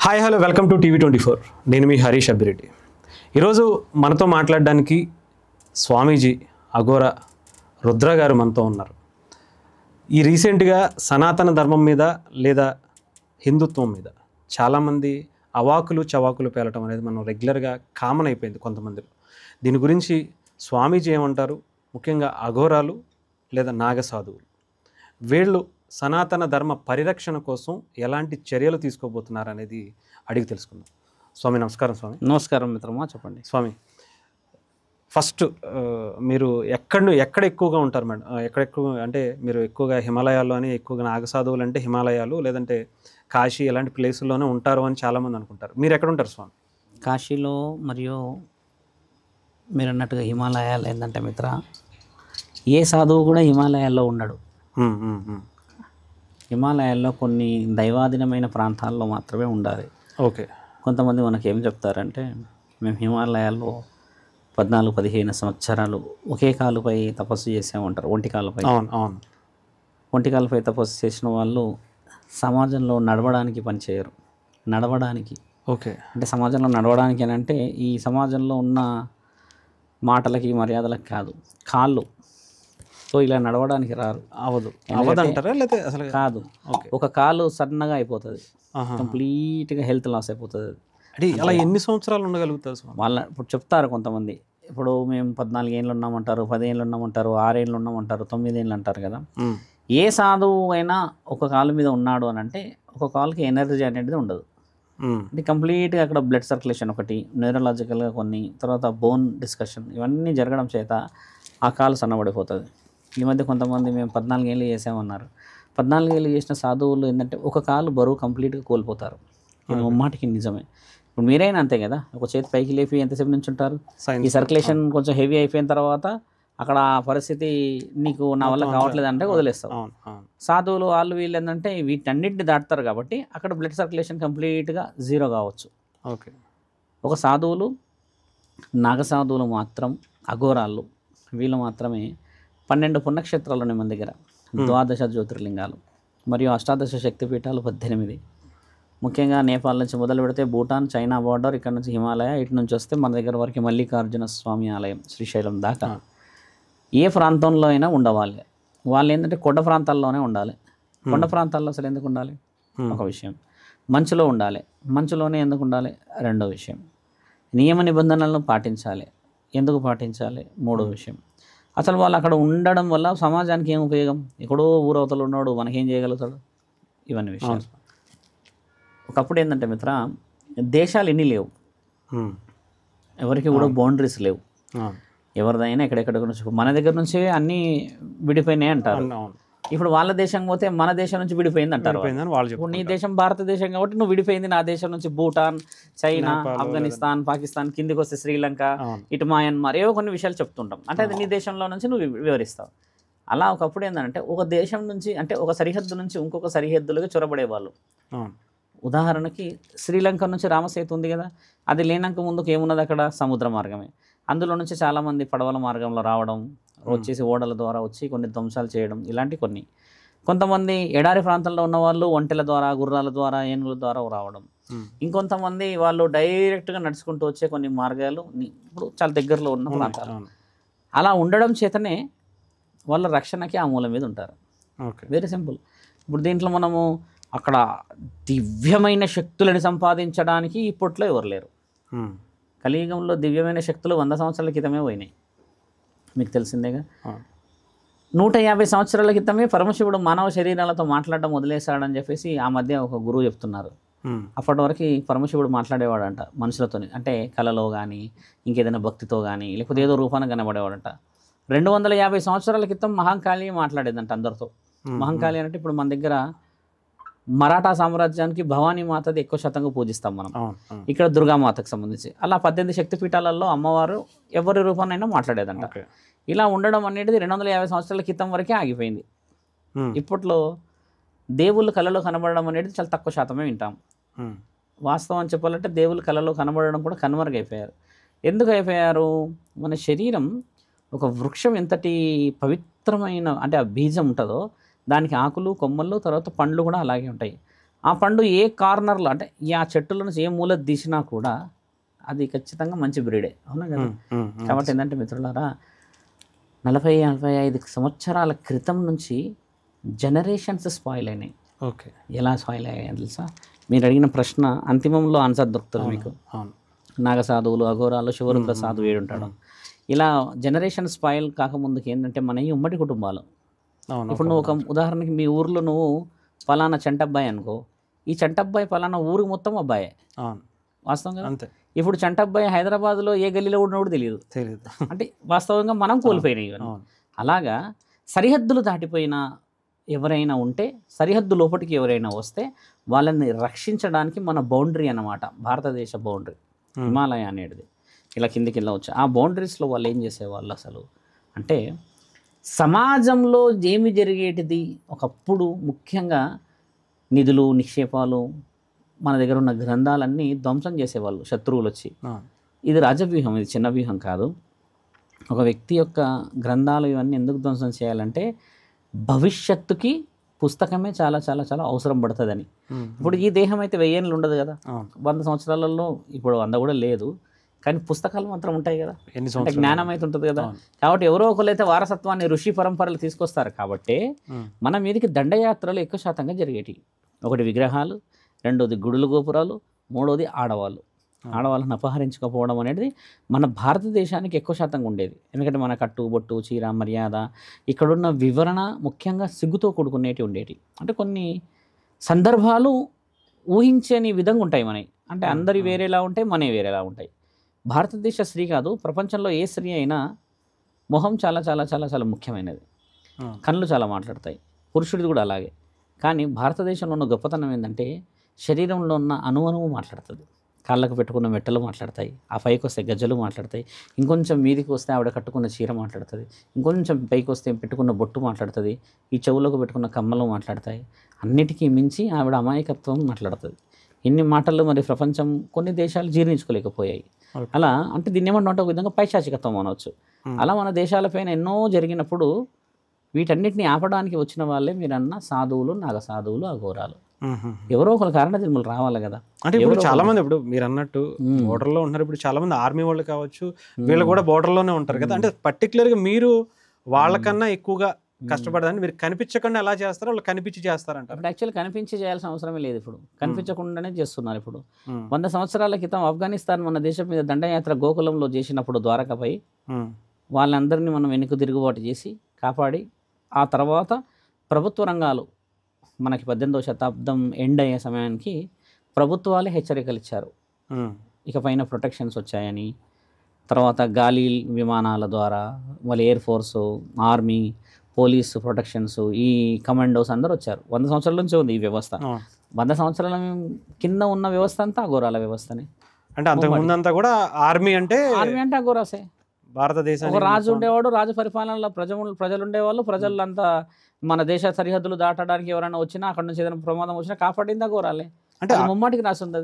Hi hello welcome to టీవీ24. నేను మీ హరీష్ అబ్బిరెడ్డి. ఈరోజు మనతో మాట్లాడడానికి స్వామీజీ అఘోరా రుద్ర గారు మనతో ఉన్నారు. ఈ రీసెంట్గా సనాతన ధర్మం మీద లేదా హిందుత్వం మీద చాలామంది అవాకులు చవాకులు పేలటం అనేది మనం రెగ్యులర్గా కామన్ అయిపోయింది కొంతమందిలో. దీని గురించి స్వామీజీ ఏమంటారు, ముఖ్యంగా అఘోరాలు లేదా నాగసాధువులు వీళ్ళు సనాతన ధర్మ పరిరక్షణ కోసం ఎలాంటి చర్యలు తీసుకోబోతున్నారు అనేది అడిగి తెలుసుకుందాం. స్వామి నమస్కారం. స్వామి నమస్కారం మిత్రమా, చెప్పండి. స్వామి, ఫస్ట్ మీరు ఎక్కడ ఎక్కువగా ఉంటారు మేడం? ఎక్కడ ఎక్కువ అంటే మీరు ఎక్కువగా హిమాలయాల్లో అని, ఎక్కువగా నాగసాధువులు అంటే హిమాలయాలు లేదంటే కాశీ ఇలాంటి ప్లేసుల్లోనే ఉంటారు అని చాలామంది అనుకుంటారు. మీరు ఎక్కడ ఉంటారు స్వామి? కాశీలో మరియు మీరు అన్నట్టుగా హిమాలయాలు ఏంటంటే మిత్ర, ఏ సాధువు కూడా హిమాలయాల్లో ఉండడు. హిమాలయాల్లో కొన్ని దైవాధీనమైన ప్రాంతాల్లో మాత్రమే ఉండాలి. ఓకే. కొంతమంది మనకి ఏం చెప్తారంటే, మేము హిమాలయాల్లో 14-15 సంవత్సరాలు ఒకే కాలుపై తపస్సు చేసామంటారు. ఒంటి కాలుపై. అవును అవును. ఒంటి కాలుపై తపస్సు చేసిన వాళ్ళు సమాజంలో నడవడానికి పనిచేయరు. నడవడానికి ఓకే అంటే సమాజంలో నడవడానికి అని అంటే ఈ సమాజంలో ఉన్న మాటలకి మర్యాదలకు కాదు, కాళ్ళుతో ఇలా నడవడానికి రారు. అవదంటారా లేదా అసలు కాదు. ఒక కాలు సన్నగా అయిపోతుంది, కంప్లీట్గా హెల్త్ లాస్ అయిపోతుంది. అంటే అలా ఎన్ని సంవత్సరాలు ఉండగలుగుతారు వాళ్ళ? ఇప్పుడు చెప్తారు కొంతమంది, ఇప్పుడు మేము 14 ఏళ్ళు ఉన్నామంటారు, 10 ఏళ్ళు ఉన్నామంటారు, 6 ఏళ్ళు ఉన్నామంటారు, 9 ఏళ్ళు అంటారు కదా. ఏ సాధువు అయినా ఒక కాలు మీద ఉన్నాడు అని అంటే ఒక కాలుకి ఎనర్జీ అనేది ఉండదు. అంటే కంప్లీట్గా అక్కడ బ్లడ్ సర్క్యులేషన్ ఒకటి, న్యూరలాజికల్గా కొన్ని, తర్వాత బోన్ డిస్కషన్ ఇవన్నీ జరగడం చేత ఆ కాలు సన్నబడిపోతుంది. ఈ మధ్య కొంతమంది మేము 14 ఏళ్ళు చేసామన్నారు. 14 ఏళ్ళు చేసిన సాధువులు ఏంటంటే ఒక కాలు బరువు కంప్లీట్గా కోల్పోతారు. ఇది ముమ్మాటికి నిజమే. ఇప్పుడు మీరైనా అంతే కదా, ఒక చేతి పైకి లేపి ఎంతసేపు నుంచి ఉంటారు? ఈ సర్క్యులేషన్ కొంచెం హెవీ అయిపోయిన తర్వాత అక్కడ ఆ పరిస్థితి నీకు నా వల్ల కావట్లేదు అంటే వదిలేస్తావు. సాధువులు వాళ్ళు వీళ్ళు ఏంటంటే వీటన్నిటిని దాటుతారు కాబట్టి అక్కడ బ్లడ్ సర్క్యులేషన్ కంప్లీట్గా జీరో కావచ్చు. ఓకే. ఒక సాధువులు, నాగసాధువులు మాత్రం, అఘోరాళ్ళు వీళ్ళు మాత్రమే 12 పుణ్యక్షేత్రాలు ఉన్నాయి మన దగ్గర. 12 జ్యోతిర్లింగాలు మరియు 18 శక్తిపీఠాలు 18. ముఖ్యంగా నేపాల్ నుంచి మొదలు పెడితే భూటాన్, చైనా బార్డర్, ఇక్కడ నుంచి హిమాలయ, ఇటు నుంచి వస్తే మన దగ్గర వరకు మల్లికార్జున స్వామి ఆలయం శ్రీశైలం దాకా ఏ ప్రాంతంలో అయినా ఉండవాలి. వాళ్ళు ఏంటంటే కొండ ప్రాంతాల్లోనే ఉండాలి. కొండ ప్రాంతాల్లో అసలు ఎందుకు ఉండాలి? ఒక విషయం. మంచులో ఉండాలి. మంచులోనే ఎందుకు ఉండాలి? రెండో విషయం. నియమ నిబంధనలను పాటించాలి. ఎందుకు పాటించాలి? మూడో విషయం. అసలు వాళ్ళు అక్కడ ఉండడం వల్ల సమాజానికి ఏం ఉపయోగం? ఎక్కడో ఊరవతలు ఉన్నాడు, మనకేం చేయగలుగుతాడు? ఇవన్నీ విషయాలు. ఒకప్పుడు ఏంటంటే మిత్ర, దేశాలు ఎన్ని లేవు, ఎవరికి కూడా బౌండరీస్ లేవు. ఎవరిదైనా ఎక్కడెక్కడ నుంచి, మన దగ్గర నుంచి అన్నీ విడిపోయినాయి అంటారు. ఇప్పుడు వాళ్ళ దేశం పోతే మన దేశం నుంచి విడిపోయింది అంటారు. ఇప్పుడు నీ దేశం భారతదేశం కాబట్టి నువ్వు విడిపోయింది, నా దేశం నుంచి భూటాన్, చైనా, ఆఫ్ఘనిస్తాన్, పాకిస్తాన్, కిందికి వస్తే శ్రీలంక, ఇటు మయన్మార్, ఏవో కొన్ని విషయాలు చెప్తుంటాం. అంటే అది నీ దేశంలో నుంచి నువ్వు వివరిస్తావు. అలా ఒకప్పుడు ఏంటంటే ఒక దేశం నుంచి, అంటే ఒక సరిహద్దు నుంచి ఇంకొక సరిహద్దులుగా చొరబడేవాళ్ళు. ఉదాహరణకి శ్రీలంక నుంచి రామసేతు ఉంది కదా, అది లేనాక ముందుకు ఏమున్నది అక్కడ? సముద్ర మార్గమే. అందులో నుంచి చాలామంది పడవల మార్గంలో రావడం, వచ్చేసి ఓడల ద్వారా వచ్చి కొన్ని ధ్వంసాలు చేయడం, ఇలాంటి కొన్ని. కొంతమంది ఎడారి ప్రాంతంలో ఉన్న వాళ్ళు ఒంటెల ద్వారా, గుర్రాల ద్వారా, ఏనుగుల ద్వారా రావడం. ఇంకొంతమంది వాళ్ళు డైరెక్ట్గా నడుచుకుంటూ వచ్చే కొన్ని మార్గాలు ఇప్పుడు చాలా దగ్గరలో ఉన్న ప్రాంతాలు. అలా ఉండడం చేతనే వాళ్ళ రక్షణకి ఆ మూలం మీద ఉంటారు. Very simple. ఇప్పుడు దీంట్లో మనము అక్కడ దివ్యమైన శక్తులను సంపాదించడానికి ఇప్పట్లో ఎవరు లేరు. కలియుగంలో దివ్యమైన శక్తులు 100 సంవత్సరాల క్రితమే పోయినాయి, మీకు తెలిసిందేగా. 150 సంవత్సరాల క్రితమే పరమశివుడు మానవ శరీరాలతో మాట్లాడడం వదిలేశాడని చెప్పేసి ఆ మధ్య ఒక గురువు చెప్తున్నారు. అప్పటి వరకు పరమశివుడు మాట్లాడేవాడంట మనుషులతోని, అంటే కళలో కానీ ఇంకేదైనా భక్తితో కానీ లేకపోతే ఏదో రూపాన్ని కనబడేవాడంట. 250 సంవత్సరాల క్రితం మహంకాళి మాట్లాడేదంట అందరితో. మహంకాళి అంటే ఇప్పుడు మన దగ్గర మరాఠా సామ్రాజ్యానికి భవానీ మాతది ఎక్కువ శాతంగా పూజిస్తాం మనం, ఇక్కడ దుర్గామాతకు సంబంధించి. అలా 18 శక్తిపీఠాలలో అమ్మవారు ఎవరి రూపాన్నైనా మాట్లాడేదంట. ఇలా ఉండడం అనేది 250 సంవత్సరాల క్రితం వరకే ఆగిపోయింది. ఇప్పట్లో దేవుళ్ళు కళలో కనబడడం అనేది చాలా తక్కువ శాతమే వింటాం. వాస్తవం చెప్పాలంటే దేవుళ్ళు కళలో కనబడడం కూడా కనుమరుగైపోయారు. ఎందుకు అయిపోయారు? మన శరీరం ఒక వృక్షం ఎంతటి పవిత్రమైన, అంటే ఆ బీజం ఉంటుందో దానికి ఆకులు, కొమ్మలు, తర్వాత పండ్లు కూడా అలాగే ఉంటాయి. ఆ పండు ఏ కార్నర్లో అంటే ఆ చెట్టుల నుంచి ఏ మూల తీసినా కూడా అది ఖచ్చితంగా మంచి బ్రీడే, అవునా కదా. కాబట్టి ఏంటంటే మిత్రులారా, 40-45 సంవత్సరాల క్రితం నుంచి జనరేషన్స్ స్పాయిల్ అయినాయి. ఓకే, ఎలా స్పాయిల్ అయ్యాయి తెలుసా? మీరు అడిగిన ప్రశ్న అంతిమంలో ఆన్సర్ దొరుకుతుంది మీకు. నాగసాధువులు, అఘోరాలు, శివరుద్ర సాధువు ఏడుంటాడు. ఇలా జనరేషన్ స్పాయిల్ కాకముందుకు ఏంటంటే మన ఈ ఉమ్మడి కుటుంబాలు. ఇప్పుడు నువ్వు ఒక ఉదాహరణకి మీ ఊర్లో నువ్వు ఫలానా చంటబ్బాయి అనుకో, ఈ చంటబ్బాయి ఫలానా ఊరికి మొత్తం అబ్బాయే వాస్తవంగా. ఇప్పుడు చంటబ్బాయి హైదరాబాద్లో ఏ గల్లీలో ఉన్నప్పుడు తెలియదు. అంటే వాస్తవంగా మనం కోల్పోయినాయి ఇవన్నీ. అలాగా సరిహద్దులు దాటిపోయిన ఎవరైనా ఉంటే, సరిహద్దు లోపలికి ఎవరైనా వస్తే వాళ్ళని రక్షించడానికి మన బౌండరీ అన్నమాట, భారతదేశ బౌండరీ హిమాలయ అనేది. ఇలా కిందికి వెళ్ళవచ్చు. ఆ బౌండరీస్లో వాళ్ళు ఏం చేసేవాళ్ళు అసలు అంటే, సమాజంలో ఏమి జరిగేటిది ఒకప్పుడు ముఖ్యంగా నిధులు, నిక్షేపాలు, మన దగ్గర ఉన్న గ్రంథాలన్నీ ధ్వంసం చేసేవాళ్ళు శత్రువులు వచ్చి. ఇది రాజవ్యూహం, ఇది చిన్న వ్యూహం కాదు. ఒక వ్యక్తి యొక్క గ్రంథాలు ఇవన్నీ ఎందుకు ధ్వంసం చేయాలంటే భవిష్యత్తుకి పుస్తకమే చాలా చాలా చాలా అవసరం పడుతుందని. ఇప్పుడు ఈ దేహం అయితే 1000 ఏళ్ళు ఉండదు కదా, 100 సంవత్సరాలలో, ఇప్పుడు 100 కూడా లేదు, కానీ పుస్తకాలు మాత్రం ఉంటాయి కదా, అంటే జ్ఞానం అయితే ఉంటుంది కదా. కాబట్టి ఎవరో ఒకరైతే వారసత్వాన్ని ఋషి పరంపరలు తీసుకొస్తారు. కాబట్టి మన మీదకి దండయాత్రలు ఎక్కువ శాతంగా జరిగేటివి. ఒకటి విగ్రహాలు, రెండోది గుడులు గోపురాలు, మూడోది ఆడవాళ్ళు. ఆడవాళ్ళని అపహరించుకోపోవడం అనేది మన భారతదేశానికి ఎక్కువ శాతంగా ఉండేది. ఎందుకంటే మన కట్టు బొట్టు చీర మర్యాద ఇక్కడున్న వివరణ ముఖ్యంగా సిగ్గుతో కూడుకునేవి ఉండేవి. అంటే కొన్ని సందర్భాలు ఊహించని విధంగా ఉంటాయి మనవి. అంటే అందరి వేరేలా ఉంటాయి, మనవి వేరేలా ఉంటాయి. భారతదేశ స్త్రీ కాదు, ప్రపంచంలో ఏ స్త్రీ అయినా మొహం చాలా చాలా చాలా చాలా ముఖ్యమైనది. కళ్ళు చాలా మాట్లాడతాయి, పురుషుడిది కూడా అలాగే. కానీ భారతదేశంలో ఉన్న గొప్పతనం ఏంటంటే శరీరంలో ఉన్న అణువు మాట్లాడుతుంది. కాళ్ళకు పెట్టుకున్న మెట్టలు మాట్లాడతాయి, ఆ పైకి వస్తే గజ్జలు మాట్లాడతాయి, ఇంకొంచెం మీదికి వస్తే ఆవిడ కట్టుకున్న చీర మాట్లాడుతుంది, ఇంకొంచెం పైకి వస్తే పెట్టుకున్న బొట్టు మాట్లాడుతుంది, ఈ చెవులకు పెట్టుకున్న కమ్మలు మాట్లాడతాయి. అన్నిటికీ మించి ఆవిడ అమాయకత్వం మాట్లాడుతుంది. ఇన్ని మాటలు మరి ప్రపంచం కొన్ని దేశాలు జీర్ణించుకోలేకపోయాయి. అలా అంటే దీన్ని ఏమంటే ఒక విధంగా పైశాచికత్వం అనవచ్చు. అలా మన దేశాలపైన ఎన్నో జరిగినప్పుడు వీటన్నిటిని ఆపడానికి వచ్చిన వాళ్ళే మీరన్న సాధువులు, నాగసాధువులు, అఘోరాలు. ఎవరో ఒకరు కారణ జన్మలు రావాలి కదా. అంటే ఇప్పుడు చాలా మంది, ఇప్పుడు మీరు అన్నట్టు బోర్డర్లో ఉన్నారు, ఇప్పుడు చాలా మంది ఆర్మీ వాళ్ళు కావచ్చు, వీళ్ళు కూడా బోర్డర్లోనే ఉంటారు కదా. అంటే పర్టికులర్గా మీరు వాళ్ళకన్నా ఎక్కువగా కష్టపడదని మీరు కనిపించకుండా ఎలా చేస్తారో వాళ్ళు కనిపించి చేస్తారంట. ఇప్పుడు యాక్చువల్లీ కనిపించి చేయాల్సిన అవసరమే లేదు, ఇప్పుడు కనిపించకుండానే చేస్తున్నారు. ఇప్పుడు 100 సంవత్సరాల క్రితం ఆఫ్ఘనిస్తాన్ మన దేశం మీద దండయాత్ర గోకులంలో చేసినప్పుడు ద్వారకపై వాళ్ళందరినీ మనం వెనుక తిరుగుబాటు చేసి కాపాడి, ఆ తర్వాత ప్రభుత్వ రంగాలు మనకి 18వ శతాబ్దం ఎండ్ అయ్యే సమయానికి ప్రభుత్వాలే హెచ్చరికలు ఇచ్చారు, ఇక పైన ప్రొటెక్షన్స్ వచ్చాయని. తర్వాత గాలి విమానాల ద్వారా వాళ్ళ air force, army, police protections, ఈ కమాండోస్ అందరూ వచ్చారు. 100 సంవత్సరాల నుంచి ఉంది ఈ వ్యవస్థ. 100 సంవత్సరాల కింద ఉన్న వ్యవస్థ అంతా అఘోరాల వ్యవస్థనే. అంటే అంతకుముందంతా కూడా ఆర్మీ అంటే అఘోరాసే. భారతదేశం ఒక రాజు ఉండేవాడు, రాజు పరిపాలనలో ప్రజలు ఉండేవాళ్ళు. ప్రజలంతా మన దేశ సరిహద్దులు దాటడానికి ఎవరైనా వచ్చినా, అక్కడ నుంచి ఏదైనా ప్రమాదం వచ్చినా కాపాడింది అఘోరాలే. అంటే ముమ్మాటికి రాసి ఉంది.